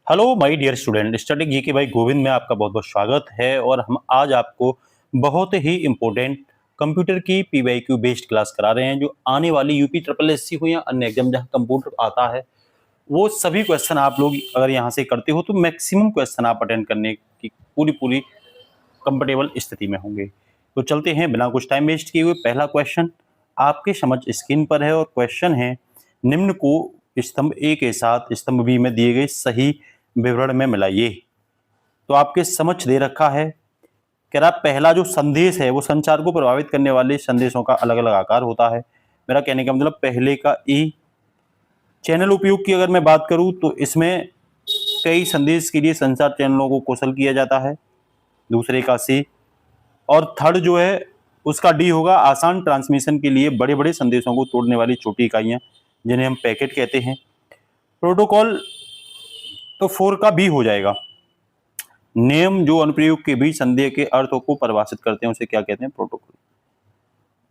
Hello my dear student, study G K भाई गोविंद में आपका बहुत बहुत स्वागत है। और हम आज आपको बहुत ही इम्पोर्टेंट कंप्यूटर की पीवाईक्यू बेस्ड क्लास करा रहे हैं, जो आने वाली यूपी ट्रिपल एससी हो या अन्य एग्जाम जहाँ कंप्यूटर आता है वो सभी क्वेश्चन आप लोग अगर यहाँ से करते हो तो मैक्सिमम क्वेश्चन आप अटेंड करने की पूरी पूरी कंफर्टेबल स्थिति में होंगे। तो चलते हैं बिना कुछ टाइम वेस्ट किए हुए। पहला क्वेश्चन आपके समझ स्क्रीन पर है और क्वेश्चन है, निम्न को स्तंभ ए के साथ स्तंभ बी में दिए गए सही विवरण में मिलाइए। तो आपके समझ दे रखा है। कह रहा पहला जो संदेश है वो संचार को प्रभावित करने वाले संदेशों का अलग अलग आकार होता है। मेरा कहने का मतलब पहले का ई। चैनल उपयोग की अगर मैं बात करूं तो इसमें कई संदेश के लिए संचार चैनलों को कुशल किया जाता है। दूसरे का सी। और थर्ड जो है उसका डी होगा, आसान ट्रांसमिशन के लिए बड़े बड़े संदेशों को तोड़ने वाली छोटी इकाइयां जिन्हें हम पैकेट कहते हैं। प्रोटोकॉल तो फोर का बी हो जाएगा। नियम जो अनुप्रयोग के बीच संदेश के अर्थों को परिभाषित करते हैं उसे क्या कहते हैं? प्रोटोकॉल।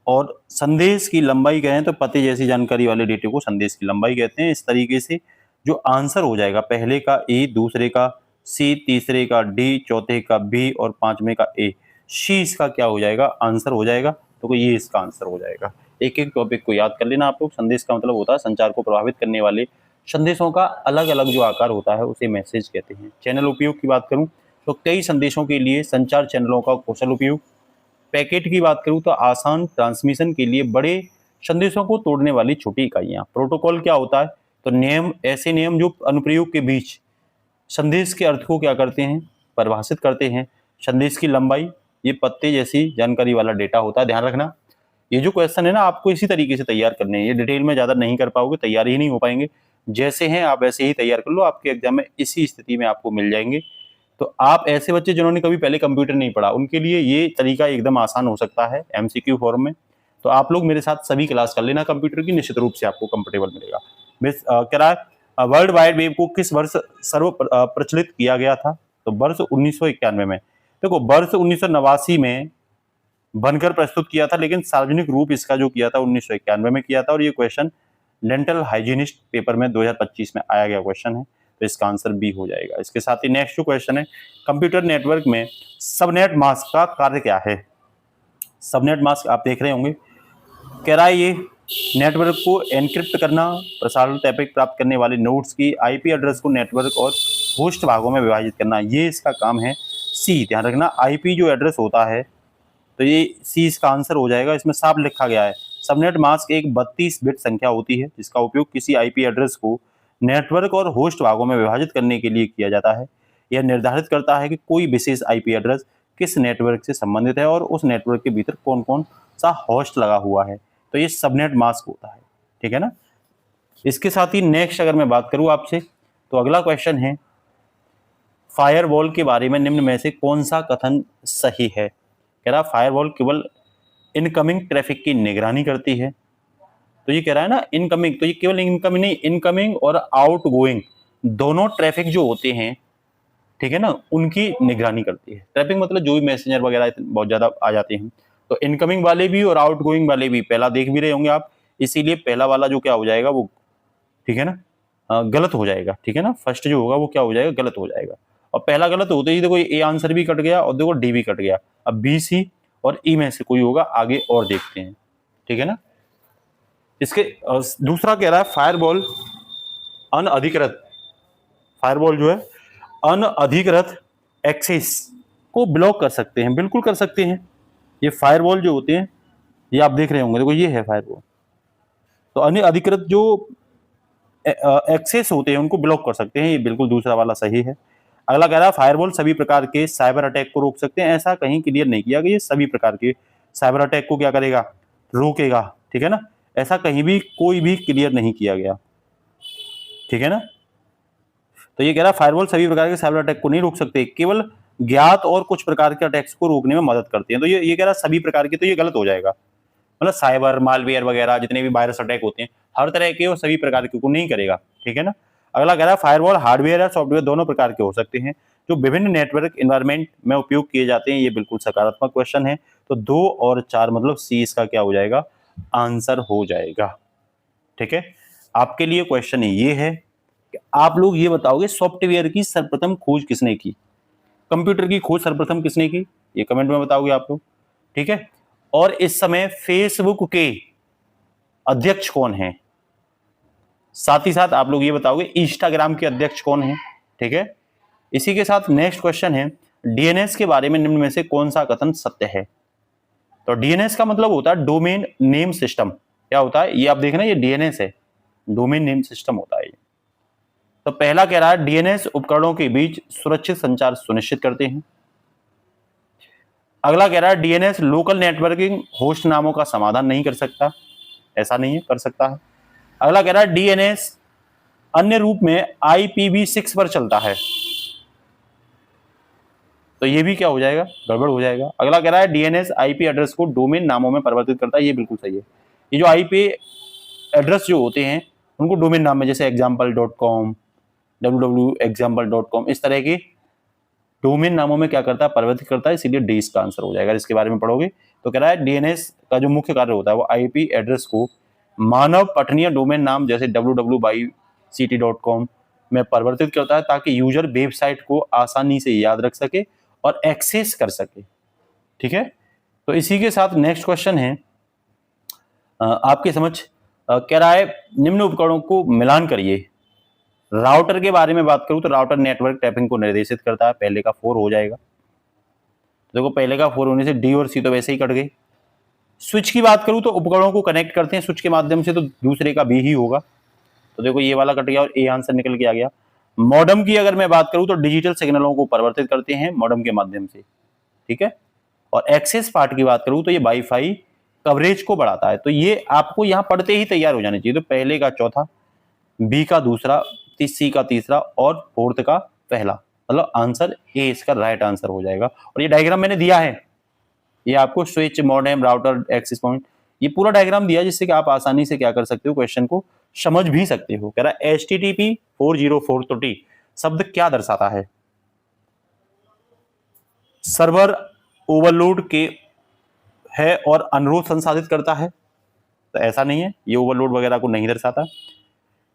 और संदेश की लंबाई कहें तो पते जैसी जानकारी वाले डेटे को संदेश की लंबाई कहते हैं। इस तरीके से जो आंसर हो जाएगा, पहले का ए, दूसरे का सी, तीसरे का डी, चौथे का बी और पांचवें का ए, सी इसका क्या हो जाएगा? आंसर हो जाएगा। तो ये इसका आंसर हो जाएगा। एक एक टॉपिक को याद कर लेना आप लोग। संदेश का मतलब होता है संचार को प्रभावित करने वाले संदेशों का अलग अलग जो आकार होता है उसे मैसेज कहते हैं। चैनल उपयोग की बात करूं तो कई संदेशों के लिए संचार चैनलों का कुशल उपयोग। पैकेट की बात करूं तो आसान ट्रांसमिशन के लिए बड़े संदेशों को तोड़ने वाली छोटी इकाइयां। प्रोटोकॉल क्या होता है? तो नियम, ऐसे नियम जो अनुप्रयोग के बीच संदेश के अर्थ को क्या करते हैं? परिभाषित करते हैं। संदेश की लंबाई, ये पत्ते जैसी जानकारी वाला डेटा होता है। ध्यान रखना ये जो क्वेश्चन है ना आपको इसी तरीके से तैयार करने हैं। ये डिटेल में ज्यादा नहीं कर पाओगे, तैयार ही नहीं हो पाएंगे। जैसे हैं आप वैसे ही तैयार कर लो, आपके एग्जाम में इसी स्थिति में आपको मिल जाएंगे। तो आप ऐसे बच्चे जिन्होंने कभी पहले कंप्यूटर नहीं पढ़ा उनके लिए ये तरीका एकदम आसान हो सकता है एमसीक्यू फॉर्म में। तो आप लोग मेरे साथ सभी क्लास कर लेना कंप्यूटर की, निश्चित रूप से आपको कंफर्टेबल मिलेगा। मिस कह रहा है वर्ल्ड वाइड वेब को किस वर्ष सर्व प्रचलित किया गया था? तो वर्ष 1991 में। देखो वर्ष 1989 में बनकर प्रस्तुत किया था, लेकिन सार्वजनिक रूप इसका जो किया था 1991 में किया था। और ये क्वेश्चन डेंटल हाइजीनिस्ट पेपर में 2025 में आया गया क्वेश्चन है। तो इसका आंसर बी हो जाएगा। इसके साथ ही नेक्स्ट जो क्वेश्चन है, कंप्यूटर नेटवर्क में सबनेट मास्क का कार्य क्या है? सबनेट मास्क आप देख रहे होंगे। कह रहा है ये नेटवर्क को एनक्रिप्ट करना, प्रसारण ट्रैफिक प्राप्त करने वाले नोड्स की आईपी एड्रेस को नेटवर्क और होस्ट भागों में विभाजित करना, ये इसका काम है। सी, ध्यान रखना आईपी जो एड्रेस होता है तो ये सी इसका आंसर हो जाएगा। इसमें साफ लिखा गया है सबनेट मास्क एक 32 बिट संख्या होती है जिसका उपयोग किसी आईपी एड्रेस को नेटवर्क और होस्ट भागों में विभाजित करने के लिए किया जाता है। यह निर्धारित करता है कि कोई विशेष आईपी एड्रेस किस नेटवर्क से संबंधित है और उस नेटवर्क के भीतर कौन कौन सा होस्ट लगा हुआ है। तो ये सबनेट मास्क होता है, ठीक है ना। इसके साथ ही नेक्स्ट अगर मैं बात करूं आपसे तो अगला क्वेश्चन है, फायरवॉल के बारे में निम्न में से कौन सा कथन सही है? कह रहा फायरवॉल केवल इनकमिंग ट्रैफिक की निगरानी करती है। तो ये कह रहा है ना इनकमिंग, तो ये केवल इनकमिंग नहीं, इनकमिंग और आउटगोइंग दोनों ट्रैफिक जो होते हैं, ठीक है ना, उनकी निगरानी करती है। ट्रैफिक मतलब जो भी मैसेंजर वगैरह बहुत ज्यादा आ जाते हैं, तो इनकमिंग वाले भी और आउटगोइंग वाले भी पहला देख भी रहे होंगे आप, इसीलिए पहला वाला जो क्या हो जाएगा वो, ठीक है ना, गलत हो जाएगा। ठीक है ना, फर्स्ट जो होगा वो क्या हो जाएगा? गलत हो जाएगा। और पहला गलत होते ही देखो ए आंसर भी कट गया और देखो डी भी कट गया। अब बी, सी और ई में से कोई होगा आगे और देखते हैं, ठीक है ना। इसके दूसरा कह रहा है फायरवॉल अनअधिकृत, फायरवॉल जो है अनअधिकृत एक्सेस को ब्लॉक कर सकते हैं। बिल्कुल कर सकते हैं। ये फायरवॉल जो होते हैं ये आप देख रहे होंगे, देखो ये है फायरवॉल। तो अनअधिकृत जो एक्सेस होते हैं उनको ब्लॉक कर सकते हैं। ये बिल्कुल दूसरा वाला सही है। अगला कह रहा है फायरवॉल सभी प्रकार के साइबर अटैक को रोक सकते हैं। ऐसा कहीं क्लियर नहीं किया कि ये सभी प्रकार के साइबर अटैक को क्या करेगा? रोकेगा, ठीक है ना। ऐसा कहीं भी कोई भी क्लियर नहीं किया गया, ठीक है ना। तो ये कह रहा है फायरवॉल सभी प्रकार के साइबर अटैक को नहीं रोक सकते, केवल ज्ञात और कुछ प्रकार के अटैक्स को रोकने में मदद करते हैं। तो ये कह रहा है सभी प्रकार के, तो ये गलत हो जाएगा। मतलब साइबर मालवेयर वगैरह जितने भी वायरस अटैक होते हैं हर तरह के और सभी प्रकार के को नहीं करेगा, ठीक है ना। अगला कह रहा है फायरवॉल हार्डवेयर और सॉफ्टवेयर दोनों प्रकार के हो सकते हैं जो विभिन्न नेटवर्क एनवायरनमेंट में उपयोग किए जाते हैं। ये बिल्कुल सकारात्मक क्वेश्चन है। तो 2 और 4 मतलब सी इसका क्या हो जाएगा? आंसर हो जाएगा, ठीक है। आपके लिए क्वेश्चन ये है आप लोग ये बताओगे सॉफ्टवेयर की सर्वप्रथम खोज किसने की, कंप्यूटर की खोज सर्वप्रथम किसने की, ये कमेंट में बताओगे आप लोग, ठीक है। और इस समय फेसबुक के अध्यक्ष कौन है, साथ ही साथ आप लोग ये बताओगे इंस्टाग्राम के अध्यक्ष कौन है, ठीक है। इसी के साथ नेक्स्ट क्वेश्चन है, डीएनएस के बारे में निम्न में से कौन सा कथन सत्य है। तो डीएनएस का मतलब होता है डोमेन नेम सिस्टम। क्या होता है ये आप देख रहे हैं, ये डीएनएस है, डोमेन नेम सिस्टम होता है ये। तो पहला कह रहा है डीएनएस उपकरणों के बीच सुरक्षित संचार सुनिश्चित करते हैं। अगला कह रहा है डीएनएस लोकल नेटवर्किंग होस्ट नामों का समाधान नहीं कर सकता, ऐसा नहीं है, कर सकता है। अगला कह रहा है डीएनएस अन्य रूप में IPv6 पर चलता है, तो ये भी क्या हो जाएगा, गड़बड़ हो जाएगा। अगला कह रहा है डीएनएस आईपी एड्रेस को डोमेन नामों में परिवर्तित करता है, ये बिल्कुल सही है। ये जो आईपी एड्रेस जो होते हैं उनको डोमेन नाम में, जैसे example.com, www.example.com, इस तरह के डोमेन नामों में क्या करता है, परिवर्तित करता है, इसीलिए डी इसका आंसर हो जाएगा। इसके बारे में पढ़ोगे तो कह रहा है डीएनएस का जो मुख्य कार्य होता है वो आईपी एड्रेस को मानव पठनीय डोमेन नाम जैसे www.ct.com में परिवर्तित करता है, ताकि यूजर वेबसाइट को आसानी से याद रख सके और एक्सेस कर सके, ठीक है। तो इसी के साथ नेक्स्ट क्वेश्चन है आपके समझ, कह रहा है निम्न उपकरणों को मिलान करिए। राउटर के बारे में बात करूं तो राउटर नेटवर्क टैपिंग को निर्देशित करता है, पहले का 4 हो जाएगा। देखो पहले का 4 होने से डी और सी तो वैसे ही कट गई। स्विच की बात करूं तो उपकरणों को कनेक्ट करते हैं स्विच के माध्यम से, तो दूसरे का बी ही होगा, तो देखो ये वाला कट गया और ए आंसर निकल के आ गया। मॉडम की अगर मैं बात करूं तो डिजिटल सिग्नलों को परिवर्तित करते हैं मॉडम के माध्यम से, ठीक है। और एक्सेस पार्ट की बात करूं तो ये वाईफाई कवरेज को बढ़ाता है। तो ये आपको यहां पढ़ते ही तैयार हो जाने चाहिए। तो पहले का चौथा, बी का दूसरा, सी का तीसरा और फोर्थ का पहला, मतलब आंसर ए इसका राइट आंसर हो जाएगा। और ये डायग्राम मैंने दिया है, ये आपको switch, modem, router, access point, ये पूरा डायग्राम दिया जिससे कि आप आसानी से क्या कर सकते हो, क्वेश्चन को समझ भी सकते हो। कह रहा है HTTP 404 तो टी शब्द क्या दर्शाता है, सर्वर ओवरलोड के है और अनुरोध संसाधित करता है, तो ऐसा नहीं है, ये ओवरलोड वगैरह को नहीं दर्शाता।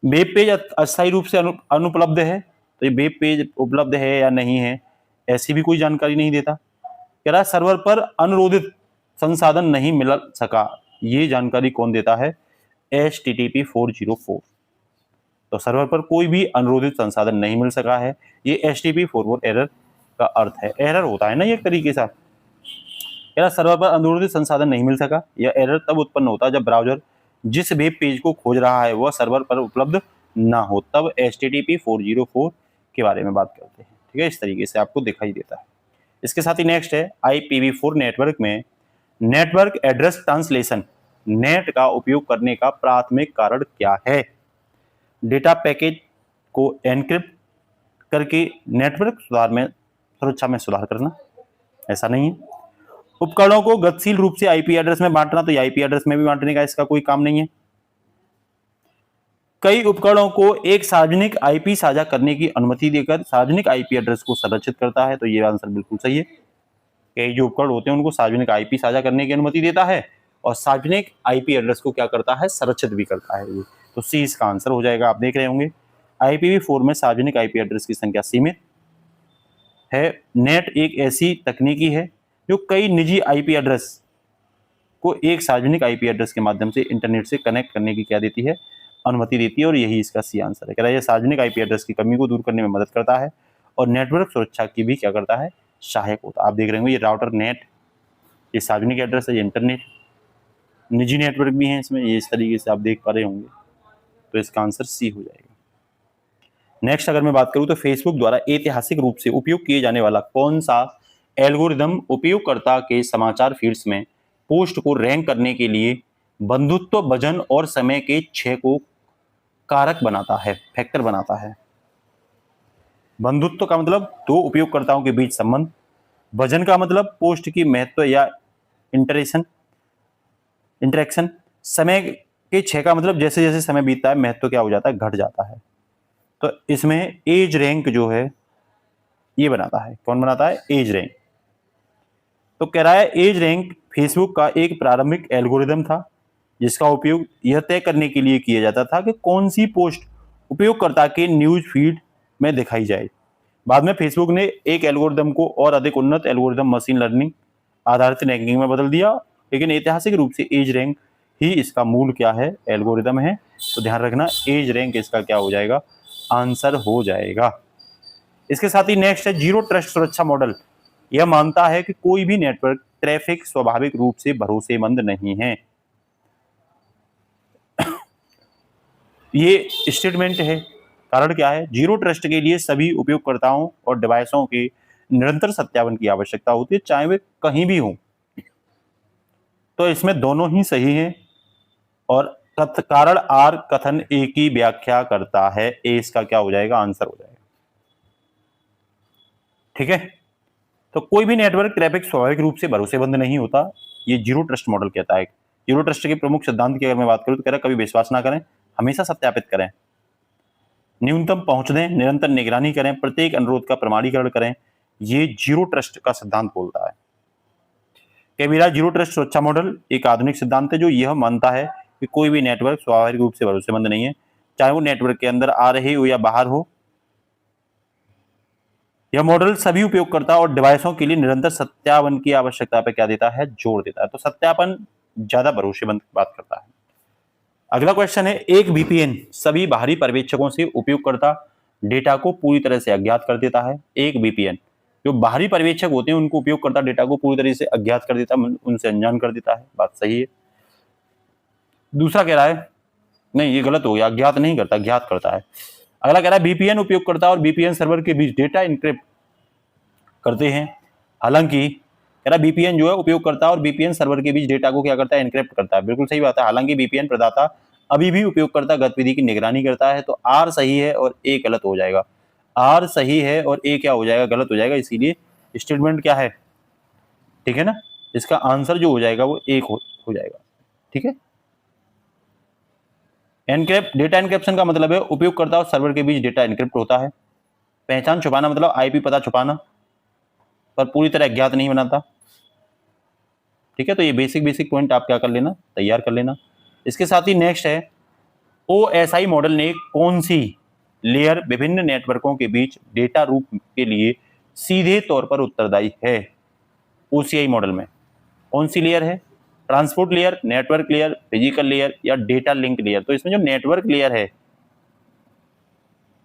वेब पेज अस्थायी रूप से अनुपलब्ध है, तो ये वेब पेज उपलब्ध है या नहीं है ऐसी भी कोई जानकारी नहीं देता। कह रहा है सर्वर पर अनुरोधित संसाधन नहीं मिल सका, ये जानकारी कौन देता है, HTTP 404। तो सर्वर पर कोई भी अनुरोधित संसाधन नहीं मिल सका है, ये HTTP 404 एरर का अर्थ है। एरर होता है ना ये एक तरीके से, कह रहा सर्वर पर अनुरोधित संसाधन नहीं मिल सका, यह एरर तब उत्पन्न होता है जब ब्राउजर जिस वेब पेज को खोज रहा है वह सर्वर पर उपलब्ध ना हो, तब HTTP 404 के बारे में बात करते हैं, ठीक है। इस तरीके से आपको दिखाई देता है। इसके साथ ही नेक्स्ट है IPv4 नेटवर्क में नेटवर्क एड्रेस ट्रांसलेशन, नेट का उपयोग करने का प्राथमिक कारण क्या है, डेटा पैकेज को एनक्रिप्ट करके नेटवर्क सुरक्षा में सुधार करना, ऐसा नहीं है। उपकरणों को गतिशील रूप से आईपी एड्रेस में बांटना, तो आईपी एड्रेस में भी बांटने का इसका कोई काम नहीं है। कई उपकरणों को एक सार्वजनिक आईपी साझा करने की अनुमति देकर सार्वजनिक आईपी एड्रेस को संरक्षित करता है, तो ये आंसर बिल्कुल सही है। कई जो उपकरण होते हैं उनको सार्वजनिक आईपी साझा करने की अनुमति देता है और सार्वजनिक आईपी एड्रेस को क्या करता है, संरक्षित भी करता है। तो सी इसका आंसर हो जाएगा। आप देख रहे होंगे IPv4 में सार्वजनिक आईपी एड्रेस की संख्या सीमित है। नेट एक ऐसी तकनीकी है जो कई निजी आईपी एड्रेस को एक सार्वजनिक आईपी एड्रेस के माध्यम से इंटरनेट से कनेक्ट करने की क्या देती है, अनुमति देती है, और यही इसका सी आंसर है। कह रहा है यह सार्वजनिक आईपी एड्रेस की कमी को दूर करने में मदद करता है और नेटवर्क सुरक्षा की भी क्या करता है, सहायक होता है। आप देख रहे होंगे ये राउटर नेट, ये सार्वजनिक एड्रेस है, ये इंटरनेट, निजी नेटवर्क भी है इसमें, ये इस तरीके से आप देख पा रहे होंगे, तो इसका आंसर सी हो जाएगा। नेक्स्ट अगर मैं बात करूं तो फेसबुक द्वारा ऐतिहासिक रूप से उपयोग किए जाने वाला कौन सा एल्गोरिदम उपयोगकर्ता के समाचार फीड्स में पोस्ट को रैंक करने के लिए बंधुत्व, वजन और समय के 6 को कारक बनाता है, फैक्टर बनाता है। बंधुत्व का मतलब 2 उपयोगकर्ताओं के बीच संबंध, वजन का मतलब पोस्ट की महत्व या इंटरेक्शन, समय के 6 का मतलब जैसे जैसे समय बीतता है महत्व क्या हो जाता है, घट जाता है। तो इसमें एज रैंक जो है ये बनाता है, कौन बनाता है, एज रैंक। तो कह रहा है एज रैंक फेसबुक का एक प्रारंभिक एल्गोरिदम था जिसका उपयोग यह तय करने के लिए किया जाता था कि कौन सी पोस्ट उपयोगकर्ता के न्यूज फीड में दिखाई जाए। बाद में फेसबुक ने एक एल्गोरिदम को और अधिक उन्नत एल्गोरिदम मशीन लर्निंग आधारित रैंकिंग में बदल दिया, लेकिन ऐतिहासिक रूप से एज रैंक ही इसका मूल क्या है, एल्गोरिदम है। तो ध्यान रखना एज रैंक इसका क्या हो जाएगा, आंसर हो जाएगा। इसके साथ ही नेक्स्ट है जीरो ट्रस्ट सुरक्षा मॉडल। यह मानता है कि कोई भी नेटवर्क ट्रैफिक स्वाभाविक रूप से भरोसेमंद नहीं है। ये स्टेटमेंट है, कारण क्या है, जीरो ट्रस्ट के लिए सभी उपयोगकर्ताओं और डिवाइसों के निरंतर सत्यापन की आवश्यकता होती है, चाहे वे कहीं भी हों। तो इसमें दोनों ही सही हैं और कारण आर कथन ए की व्याख्या करता है, ए इसका क्या हो जाएगा, आंसर हो जाएगा। ठीक है, तो कोई भी नेटवर्क ट्रैफिक स्वाभाविक रूप से भरोसेमंद नहीं होता, ये जीरो ट्रस्ट मॉडल कहता है। जीरो ट्रस्ट के प्रमुख सिद्धांत की अगर मैं बात करूं तो कह रहा कभी विश्वास ना करें, हमेशा सत्यापित करें, न्यूनतम पहुंच दें, निरंतर निगरानी करें, प्रत्येक अनुरोध का प्रमाणीकरण करें। ये जीरो ट्रस्ट का सिद्धांत बोलता है। कैबिरा जीरो ट्रस्ट सुरक्षा मॉडल एक आधुनिक सिद्धांत है जो यह मानता है कि कोई भी नेटवर्क स्वाभाविक रूप से भरोसेमंद नहीं है, चाहे वो नेटवर्क के अंदर आ रही हो या बाहर हो। यह मॉडल सभी उपयोगकर्ता और डिवाइसों के लिए निरंतर सत्यापन की आवश्यकता पर क्या देता है, जोर देता है। तो सत्यापन ज्यादा भरोसेमंद बात करता है। अगला क्वेश्चन है, एक वीपीएन सभी बाहरी पर्यवेक्षकों से उपयोगकर्ता डेटा को पूरी तरह से अज्ञात कर देता है। एक वीपीएन जो बाहरी पर्यवेक्षक होते हैं उनको उपयोगकर्ता डेटा को पूरी तरह से अज्ञात कर देता है, उनसे अनजान कर देता है। बात सही है। दूसरा कह रहा है, नहीं ये गलत हो गया, अज्ञात नहीं करता, ज्ञात करता है। अगला कह रहा है वीपीएन उपयोगकर्ता और वीपीएन सर्वर के बीच डेटा इनक्रिप्ट करते हैं। हालांकि कह रहा वीपीएन जो है उपयोगकर्ता और वीपीएन सर्वर के बीच डेटा को क्या करता है, एनक्रिप्ट करता है। बिल्कुल सही बात है। हालांकि वीपीएन प्रदाता अभी भी उपयोगकर्ता गतिविधि की निगरानी करता है। तो आर सही है और ए गलत हो जाएगा। आर सही है और ए क्या हो जाएगा, गलत हो जाएगा। इसीलिए स्टेटमेंट क्या है, ठीक है ना, इसका आंसर जो हो जाएगा वो एक हो जाएगा। ठीक है। एनक्रिप्ट, डेटा एनक्रिप्शन का मतलब है उपयोगकर्ता और सर्वर के बीच डेटा एनक्रिप्ट होता है। पहचान छुपाना मतलब आईपी पता छुपाना, पर पूरी तरह अज्ञात नहीं बनाता। ठीक है, तो ये बेसिक पॉइंट आप क्या कर लेना, तैयार कर लेना। इसके साथ ही नेक्स्ट है, ओएसआई मॉडल ने कौन सी लेयर विभिन्न नेटवर्कों के बीच डेटा रूप के लिए सीधे तौर पर उत्तरदायी है। ओसीआई मॉडल में कौन सी लेयर है, transport layer, network layer, physical layer या डेटा लिंक लेयर। तो इसमें जो नेटवर्क लेयर है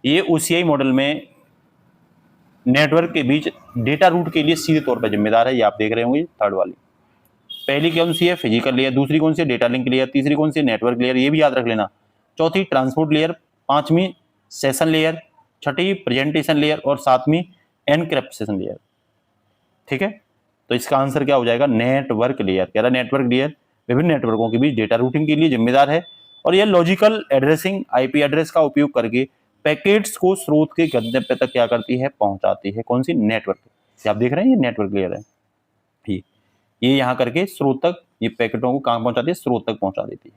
ये ओसीआई मॉडल में नेटवर्क के बीच डेटा रूट के लिए सीधे तौर पर जिम्मेदार है। ये आप देख रहे होंगे थर्ड वाली। पहली कौन सी है, फिजिकल लेयर। दूसरी कौन सी है, डेटा लिंक लेयर। तीसरी कौन सी है, नेटवर्क लेयर, ये भी याद रख लेना। चौथी ट्रांसपोर्ट लेयर। पांचवी सेशन लेयर। छठी प्रेजेंटेशन लेयर और सातवीं एनक्रिप्शन लेयर। ठीक है, तो इसका आंसर क्या हो जाएगा, नेटवर्क लेयर। कह रहा नेटवर्क लेयर विभिन्न नेटवर्कों के बीच डेटा रूटिंग के लिए जिम्मेदार है और यह लॉजिकल एड्रेसिंग आईपी एड्रेस का उपयोग करके पैकेट्स को स्रोत के गंतव्य तक क्या करती है, पहुंचाती है। कौन सी, नेटवर्क। आप देख रहे हैं ये नेटवर्क लेयर है। ये यहाँ करके स्रोत तक ये पैकेटों को कहाँ पहुंचाती है, स्रोत तक पहुंचा देती है।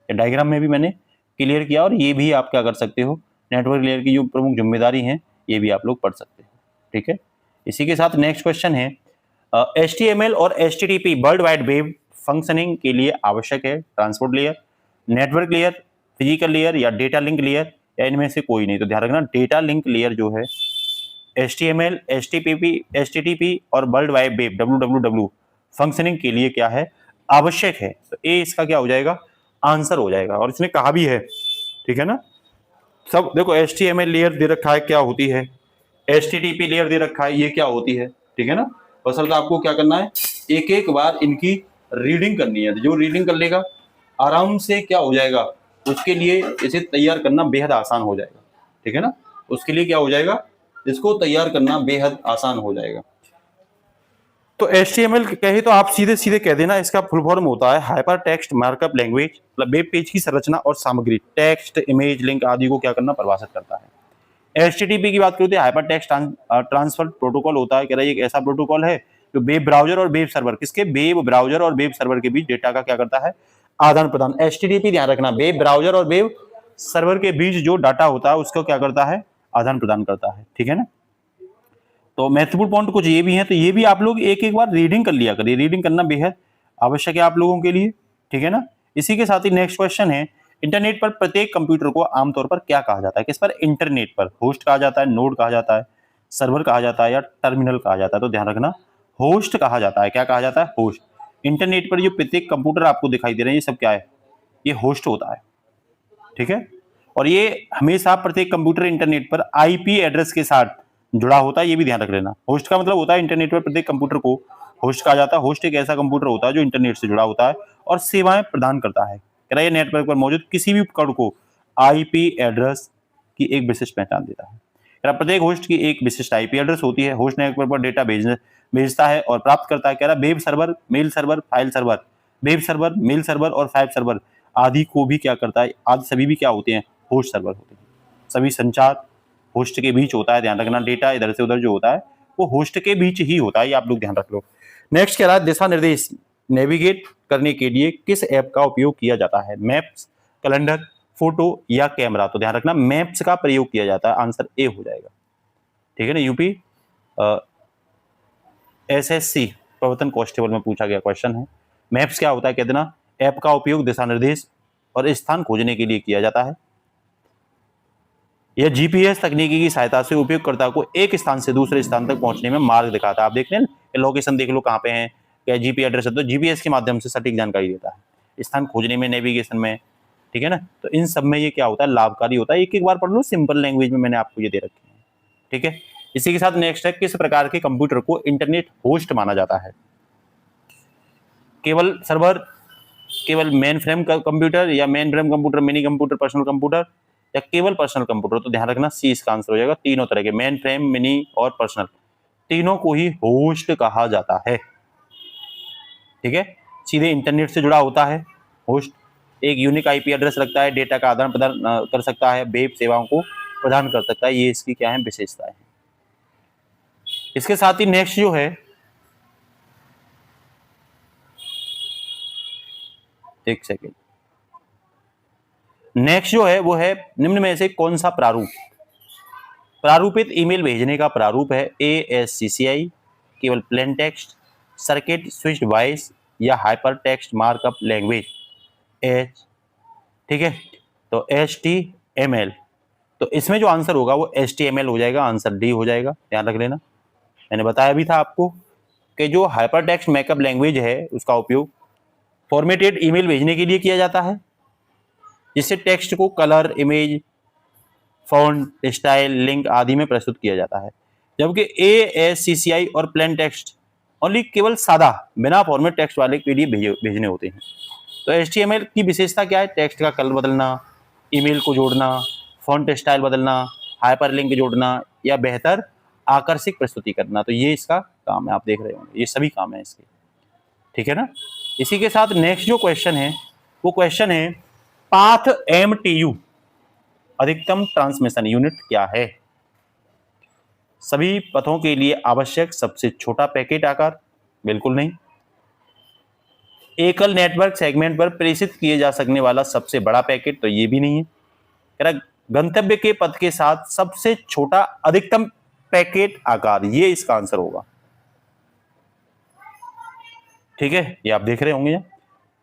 ये डायग्राम में भी मैंने क्लियर किया और ये भी आप क्या कर सकते हो, नेटवर्क लेयर की जो प्रमुख जिम्मेदारी है ये भी आप लोग पढ़ सकते हैं। ठीक है, इसी के साथ नेक्स्ट क्वेश्चन है, HTML और HTTP world wide web functioning के लिए आवश्यक है। Transport layer, network layer, physical layer या डेटा लिंक लेयर या इनमें से कोई नहीं। तो ध्यान रखना डेटा लिंक लेयर जो है HTML, HTTP और world wide web WWW functioning के लिए क्या है, आवश्यक है। तो ए इसका क्या हो जाएगा, आंसर हो जाएगा। और इसने कहा भी है, ठीक है ना, सब देखो HTML लेयर दे रखा है क्या होती है, HTTP लेयर दे रखा है ये क्या होती है। ठीक है ना, बस आपको क्या करना है, एक एक बार इनकी रीडिंग करनी है। जो रीडिंग कर लेगा आराम से क्या हो जाएगा, उसके लिए इसे तैयार करना बेहद आसान हो जाएगा। ठीक है ना, उसके लिए क्या हो जाएगा, इसको तैयार करना बेहद आसान हो जाएगा। तो HTML कहे तो आप सीधे सीधे कह देना, इसका फुल फॉर्म होता है हाइपर टेक्स्ट मार्कअप लैंग्वेज। मतलब वेब पेज की संरचना और सामग्री, टेक्स्ट, इमेज, लिंक आदि को क्या करना, परिभाषित करता है। HTTP की बात करूँ तो हाइपर टेक्स्ट ट्रांसफर प्रोटोकॉल होता है। कह रहा है एक ऐसा प्रोटोकॉल है जो वेब ब्राउजर और वेब सर्वर, किसके, वेब ब्राउजर और वेब सर्वर के बीच डेटा का क्या करता है, आदान प्रदान। HTTP ध्यान रखना वेब ब्राउजर और वेब सर्वर के बीच जो डाटा होता है उसको क्या करता है, आदान प्रदान करता है। ठीक है ना, तो महत्वपूर्ण पॉइंट कुछ ये भी है, तो ये भी आप लोग एक एक बार रीडिंग कर लिया करिए। रीडिंग करना बेहद आवश्यक है आप लोगों के लिए। ठीक है ना, इसी के साथ ही नेक्स्ट क्वेश्चन है, इंटरनेट पर प्रत्येक कंप्यूटर को आमतौर पर क्या कहा जाता है? किस पर? इंटरनेट पर। होस्ट कहा जाता है, नोड कहा जाता है, सर्वर कहा जाता है या टर्मिनल कहा जाता है? तो ध्यान रखना, होस्ट कहा जाता है। क्या कहा जाता है? होस्ट। इंटरनेट पर जो प्रत्येक कंप्यूटर आपको दिखाई दे रहे हैं, ये सब क्या है? ये होस्ट होता है, ठीक है। और ये हमेशा प्रत्येक कंप्यूटर इंटरनेट पर आईपी एड्रेस के साथ जुड़ा होता है, ये भी ध्यान रख लेना। होस्ट का मतलब होता है इंटरनेट पर प्रत्येक कंप्यूटर को होस्ट कहा जाता है। होस्ट एक ऐसा कंप्यूटर होता है जो इंटरनेट से जुड़ा होता है और सेवाएं प्रदान करता है। कह रहा है नेटवर्क पर मौजूद किसी भी उपकरण को आईपी एड्रेस की एक विशिष्ट पहचान देता है। कह रहा प्रत्येक होस्ट की एक विशिष्ट आईपी एड्रेस होती है। होस्ट नेटवर्क पर डेटा भेजता है और प्राप्त करता है। कह रहा web server, mail server, file server, web server, mail server और फाइल सर्वर आदि को भी क्या करता है? आदि सभी भी क्या होते हैं? होस्ट सर्वर होते हैं। सभी संचार होस्ट के बीच होता है, ध्यान रखना। डेटा इधर से उधर जो होता है वो होस्ट के बीच ही होता है, ये आप लोग ध्यान रख लो। नेक्स्ट कह रहा है दिशा निर्देश नेविगेट करने के लिए किस ऐप का उपयोग किया जाता है? मैप्स, कैलेंडर, फोटो या कैमरा? तो ध्यान रखना मैप्स का प्रयोग किया जाता है, आंसर ए हो जाएगा, ठीक है ना। यूपी एसएससी प्रवर्तन कांस्टेबल में पूछा गया क्वेश्चन है। मैप्स क्या होता है? कह देना ऐप का उपयोग दिशा निर्देश और स्थान खोजने के लिए किया जाता है। यह जीपीएस तकनीकी की सहायता से उपयोगकर्ता को एक स्थान से दूसरे स्थान तक पहुंचने में मार्ग दिखाता है। आप देख रहे हैं लोकेशन, देख लो कहाँ पे है, क्या जीपी एड्रेस है, तो जीपीएस के माध्यम से सटीक जानकारी देता है। स्थान खोजने में, नेविगेशन में, ठीक है ना। तो इन सब में ये क्या होता है? लाभकारी होता है। एक एक बार पढ़ लो, सिंपल लैंग्वेज में मैंने आपको ये दे रखे हैं, ठीक है। इसी के साथ नेक्स्ट है, किस प्रकार के कंप्यूटर को इंटरनेट होस्ट माना जाता है? केवल सर्वर, केवल मेन फ्रेम कंप्यूटर या main frame computer, mini computer, personal computer या केवल पर्सनल कंप्यूटर? तो ध्यान रखना सी इसका आंसर हो जाएगा। तीनों तरह के, मेन फ्रेम, मिनी और पर्सनल, तीनों को ही होस्ट कहा जाता है, ठीक है। सीधे इंटरनेट से जुड़ा होता है होस्ट, एक यूनिक आईपी एड्रेस रखता है, डेटा का आदान प्रदान कर सकता है, वेब सेवाओं को प्रदान कर सकता है। ये इसकी क्या है? विशेषता है। इसके साथ ही नेक्स्ट जो है, एक सेकेंड, नेक्स्ट जो है वो है निम्न में से कौन सा प्रारूप? प्रारूपित ईमेल भेजने का प्रारूप है ASCCI, केवल plain text, circuit switched voice या hyper text markup language H, ठीक है। तो HTML, तो इसमें जो आंसर होगा वो HTML हो जाएगा, आंसर डी हो जाएगा, ध्यान रख लेना। मैंने बताया भी था आपको कि जो हाइपर टेक्स्ट मार्कअप लैंग्वेज है उसका उपयोग फॉर्मेटेड ईमेल भेजने के लिए किया जाता है, जिससे टेक्स्ट को colour, image, font, style, link आदि में प्रस्तुत किया जाता है। जबकि ASCCI और प्लेन टेक्स्ट ओनली केवल सादा बिना फॉर्मेट टेक्स्ट वाले के लिए भेजने होते हैं। तो HTML की विशेषता क्या है? टेक्स्ट का कलर बदलना, ईमेल को जोड़ना, फॉन्ट स्टाइल बदलना, हाइपरलिंक जोड़ना या बेहतर आकर्षक प्रस्तुति करना। तो ये इसका काम है, आप देख रहे होंगे ये सभी काम है इसके, ठीक है ना। इसी के साथ नेक्स्ट जो क्वेश्चन है वो क्वेश्चन है पाथ MTU अधिकतम ट्रांसमिशन यूनिट क्या है? सभी पथों के लिए आवश्यक सबसे छोटा पैकेट आकार? बिल्कुल नहीं। एकल नेटवर्क सेगमेंट पर प्रेषित किए जा सकने वाला सबसे बड़ा पैकेट? तो ये भी नहीं है। कह रहा गंतव्य के पथ के साथ सबसे छोटा अधिकतम पैकेट आकार, ये इसका आंसर होगा, ठीक है। ये आप देख रहे होंगे,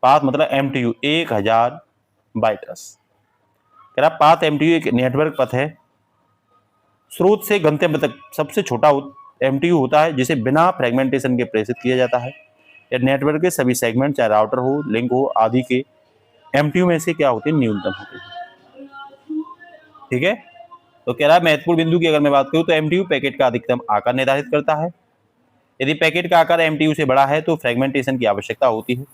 पाथ मतलब MTU 1000 बाइट्स। कह रहा पाथ MTU एक नेटवर्क पथ है, स्रोत से गंतव्य तक सबसे छोटा MTU होता है, जिसे बिना फ्रेगमेंटेशन के प्रेषित किया जाता है। या नेटवर्क के सभी सेगमेंट, चाहे राउटर हो, लिंक हो आदि के MTU में से क्या होते हैं? न्यूनतम होते हैं, ठीक है। तो कह रहा है महत्वपूर्ण बिंदु की अगर मैं बात करूं तो MTU पैकेट का अधिकतम आकार निर्धारित करता है। यदि पैकेट का आकार MTU से बड़ा है तो फ्रेगमेंटेशन की आवश्यकता होती है।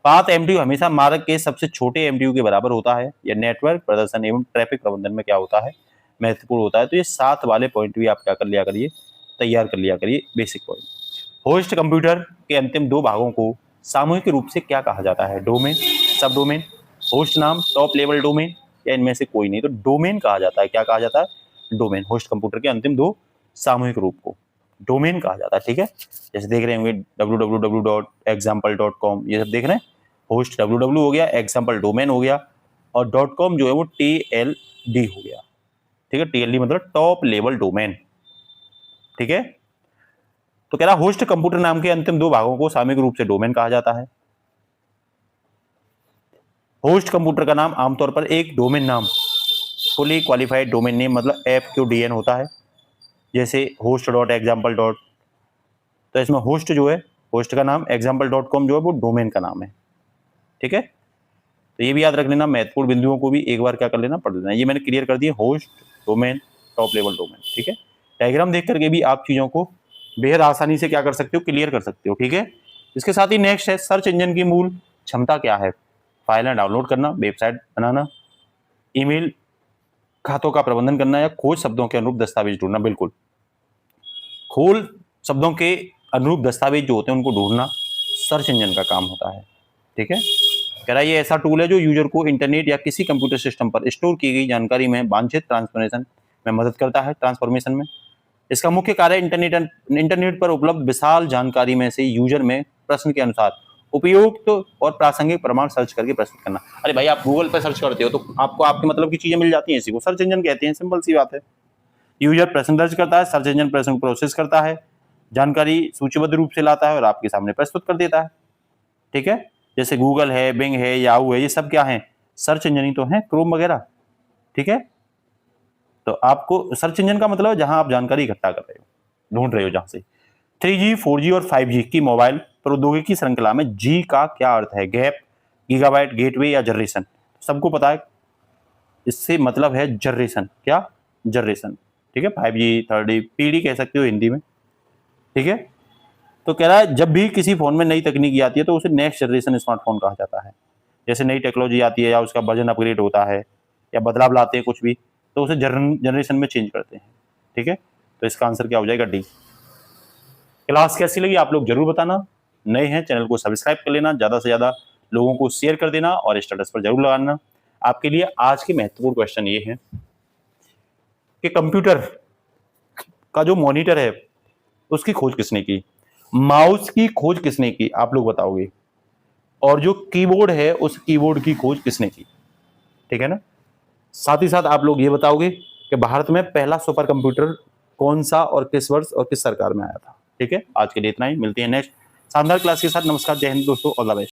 पाथ MTU हमेशा मार्ग के सबसे छोटे MTU के बराबर होता है। यह नेटवर्क प्रदर्शन एवं ट्रैफिक प्रबंधन में क्या होता है? महत्वपूर्ण होता है। तो ये 7 वाले पॉइंट भी आप क्या कर लिया करिए, तैयार कर लिया करिए, बेसिक पॉइंट। होस्ट कंप्यूटर के अंतिम 2 भागों को सामूहिक रूप से क्या कहा जाता है? डोमेन, सब डोमेन, होस्ट नाम, टॉप लेवल डोमेन या इनमें से कोई नहीं? तो डोमेन कहा जाता है। क्या कहा जाता है? डोमेन। होस्ट कंप्यूटर के अंतिम 2 सामूहिक रूप को डोमेन कहा जाता है, ठीक है। जैसे देख रहे होंगे www.example.com, ये सब देख रहे हैं। होस्ट www हो गया, एग्जाम्पल डोमेन हो गया और .com जो है वो TLD हो गया, ठीक है। TLD मतलब टॉप लेवल डोमेन, ठीक है। तो कह रहा होस्ट कंप्यूटर नाम के अंतिम 2 भागों को सामूहिक रूप से डोमेन कहा जाता है। होस्ट कंप्यूटर का नाम आमतौर पर एक डोमेन नाम, फुली क्वालिफाइड डोमेन नेम, मतलब FQDN होता है, जैसे host.example. तो इसमें होस्ट जो है, होस्ट का नाम, example.com जो है वो डोमेन का नाम है, ठीक है। तो ये भी याद रख लेना, महत्वपूर्ण बिंदुओं को भी एक बार क्या कर लेना, पढ़ लेना। ये मैंने क्लियर कर दिया, host, domain, top level domain, ठीक है। डायग्राम देख करके भी आप चीज़ों को बेहद आसानी से क्या कर सकते हो, क्लियर कर सकते हो, ठीक है। इसके साथ ही नेक्स्ट है, सर्च इंजन की मूल क्षमता क्या है? फाइलें डाउनलोड करना, वेबसाइट बनाना, ईमेल खातों का प्रबंधन करना, या खोज शब्दों के अनुरूप दस्तावेज ढूंढना। बिल्कुल, खोज शब्दों के अनुरूप दस्तावेज जो होते हैं उनको ढूंढना सर्च इंजन का काम होता है, ठीक है। कह रहा है ये ऐसा टूल है जो यूजर को इंटरनेट या किसी कंप्यूटर सिस्टम पर स्टोर की गई जानकारी में वांछित ट्रांसफॉर्मेशन में मदद करता है, ट्रांसफॉर्मेशन में। इसका मुख्य कार्य इंटरनेट पर उपलब्ध विशाल जानकारी में से यूजर में प्रश्न के अनुसार उपयुक्त और प्रासंगिक प्रमाण सर्च करके प्रस्तुत करना। अरे भाई, आप गूगल पर सर्च करते हो तो आपको आपके मतलब की चीजें मिल जाती हैं, इसी को सर्च इंजन कहते हैं, सिंपल सी बात है। यूजर प्रश्न दर्ज करता है, सर्च इंजन प्रश्न को प्रोसेस करता है, जानकारी सूचीबद्ध रूप से लाता है और आपके सामने प्रस्तुत कर देता है, ठीक है। जैसे गूगल है, बिंग है, याहू है, ये सब क्या है, सर्च इंजन ही तो है, क्रोम वगैरह, ठीक है। तो आपको सर्च इंजन का मतलब है जहां आप जानकारी इकट्ठा कर रहे हो, ढूंढ रहे हो जहां से। 3G, 4G और 5G की मोबाइल प्रौद्योगिकी श्रृंखला में जी का क्या अर्थ है? गैप, गीगाबाइट, गेटवे या जनरेशन? सबको पता है, इससे मतलब है जनरेशन। क्या? जनरेशन, ठीक है। 5G, 3D, पीढ़ी कह सकते हो हिंदी में, ठीक है। तो कह रहा है जब भी किसी फोन में नई तकनीकी आती है तो उसे नेक्स्ट जनरेशन स्मार्टफोन कहा जाता है। जैसे नई टेक्नोलॉजी आती है या उसका वर्जन अपग्रेड होता है या बदलाव लाते हैं कुछ भी, तो उसे जनरेशन में चेंज करते हैं, ठीक है। तो इसका आंसर क्या हो जाएगा? डी। क्लास कैसी लगी आप लोग जरूर बताना। नए हैं चैनल को सब्सक्राइब कर लेना, ज़्यादा से ज़्यादा लोगों को शेयर कर देना और स्टेटस पर जरूर लगाना। आपके लिए आज के महत्वपूर्ण क्वेश्चन ये है कि कंप्यूटर का जो मॉनिटर है उसकी खोज किसने की, माउस की खोज किसने की, आप लोग बताओगे, और जो कीबोर्ड है उस कीबोर्ड की खोज किसने की, ठीक है ना। साथ ही साथ आप लोग ये बताओगे कि भारत में पहला सुपर कंप्यूटर कौन सा और किस वर्ष और किस सरकार में आया था, ठीक है। आज के लिए इतना ही, मिलते हैं नेक्स्ट शानदार क्लास के साथ। नमस्कार, जय हिंद दोस्तों, ऑल द बेस्ट।